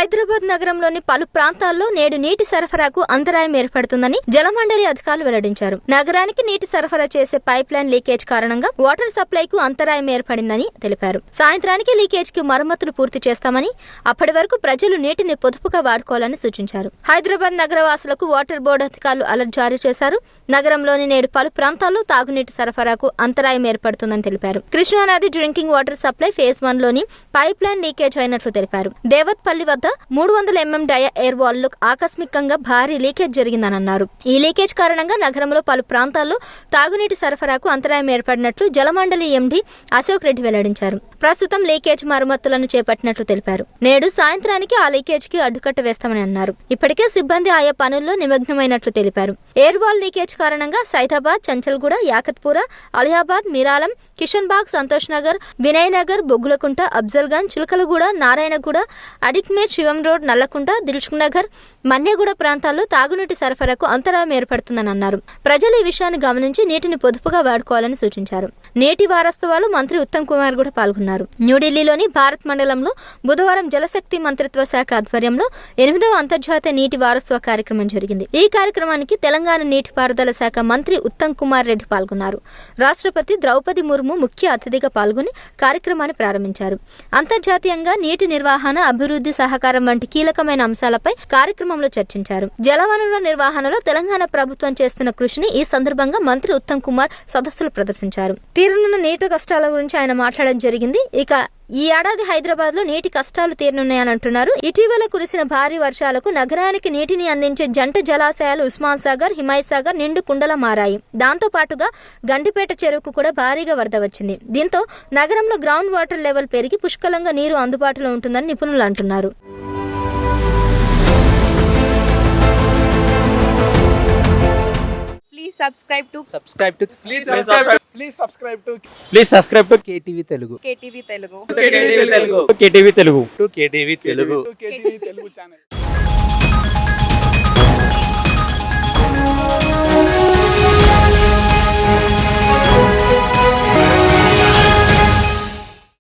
హైదరాబాద్ నగరంలోని పలు ప్రాంతాల్లో నేడు నీటి సరఫరాకు అంతరాయం ఏర్పడుతుందని జలమండలి అధికారులు వెల్లడించారు. నగరానికి నీటి సరఫరా చేసే పైప్ లైన్ లీకేజ్ కారణంగా వాటర్ సప్లైకు అంతరాయం ఏర్పడిందని తెలిపారు. సాయంత్రానికి లీకేజ్ కి మరమ్మతులు పూర్తి చేస్తామని, అప్పటి వరకు ప్రజలు నీటిని పొదుపుగా వాడుకోవాలని సూచించారు. హైదరాబాద్ నగరవాసులకు వాటర్ బోర్డు అధికారులు అలర్ట్ జారీ చేశారు. నగరంలోని నేడు పలు ప్రాంతాల్లో తాగునీటి సరఫరాకు అంతరాయం ఏర్పడుతుందని తెలిపారు. కృష్ణానది డ్రింకింగ్ వాటర్ సప్లై ఫేజ్ 1 లోని పైప్ లైన్ లీకేజ్ అయినట్లు తెలిపారు. దేవత్పల్లి వద్ద 300 mm డయా ఎయిర్ వాల్ లో ఆకస్మికంగా భారీ లీకేజ్ జరిగిందన్నారు. ఈ లీకేజ్ కారణంగా నగరంలో పలు ప్రాంతాల్లో తాగునీటి సరఫరాకు అంతరాయం ఏర్పడినట్లు జలమండలి ఎండీ అశోక్ రెడ్డి వెల్లడించారు. ప్రస్తుతం లీకేజ్ మరమ్మతులను చేపట్టినట్లు తెలిపారు. నేడు సాయంత్రానికి ఆ లీకేజ్ కి అడ్డుకట్ట వేస్తామని అన్నారు. ఇప్పటికే సిబ్బంది ఆయా పనుల్లో నిమగ్నమైనట్లు తెలిపారు. ఎయిర్ వాల్ లీకేజ్ కారణంగా సైదాబాద్, చంచల్గూడ, యాకత్పుర, అలియాబాద్, మీరాలం, కిషన్ బాగ్, సంతోష్ నగర్, వినయ్ నగర్, బొగ్గులకుంట, అఫ్జల్గంజ్, చిలకలగూడ, నారాయణగూడ, అడిక్మేట్, శివం రోడ్, నల్లకుంట, దిల్సుఖ్ నగర్, మన్యగూడ ప్రాంతాల్లో తాగునీటి సరఫరాకు అంతరాయం ఏర్పడుతుందని అన్నారు. ప్రజలు ఈ విషయాన్ని గమనించి నీటిని పొదుపుగా వాడుకోవాలని సూచించారు. నీటి వారోత్సవాలు మంత్రి ఉత్తమ్ కుమార్ కూడా పాల్గొన్నారు. న్యూఢిల్లీలోని భారత్ మండలంలో బుధవారం జలశక్తి మంత్రిత్వ శాఖ ఆధ్వర్యంలో 8వ అంతర్జాతీయ నీటి వారోత్సవ కార్యక్రమం జరిగింది. ఈ కార్యక్రమానికి తెలంగాణ నీటిపారుదల శాఖ మంత్రి ఉత్తమ్ కుమార్ రెడ్డి పాల్గొన్నారు. రాష్ట్రపతి ద్రౌపది ముర్ము ముఖ్య అతిథిగా పాల్గొని కార్యక్రమాన్ని ప్రారంభించారు. అంతర్జాతీయంగా నీటి నిర్వహణ, అభివృద్ధి, సహకారం వంటి కీలకమైన అంశాలపై కార్యక్రమంలో చర్చించారు. జలవనరుల నిర్వహణలో తెలంగాణ ప్రభుత్వం చేస్తున్న కృషిని ఈ సందర్భంగా మంత్రి ఉత్తమ్ కుమార్ సదస్సులు ప్రదర్శించారు. తీరనున్న నీటి కష్టాల గురించి ఆయన మాట్లాడడం జరిగింది. ఇక ఈ ఏడాది హైదరాబాద్ లో నీటి కష్టాలు తీరనున్నాయని అంటున్నారు. ఇటీవల కురిసిన భారీ వర్షాలకు నగరానికి నీటిని అందించే జంట జలాశయాలు ఉస్మాన్ సాగర్, హిమాయత్ సాగర్ నిండు కుండలా మారాయి. దాంతో పాటుగా గండిపేట చెరువుకు కూడా భారీగా వరద వచ్చింది. దీంతో నగరంలో గ్రౌండ్ వాటర్ లెవెల్ పెరిగి పుష్కలంగా నీరు అందుబాటులో ఉంటుందని నిపుణులు అంటున్నారు. subscribe to KTV Telugu KTV Telugu channel.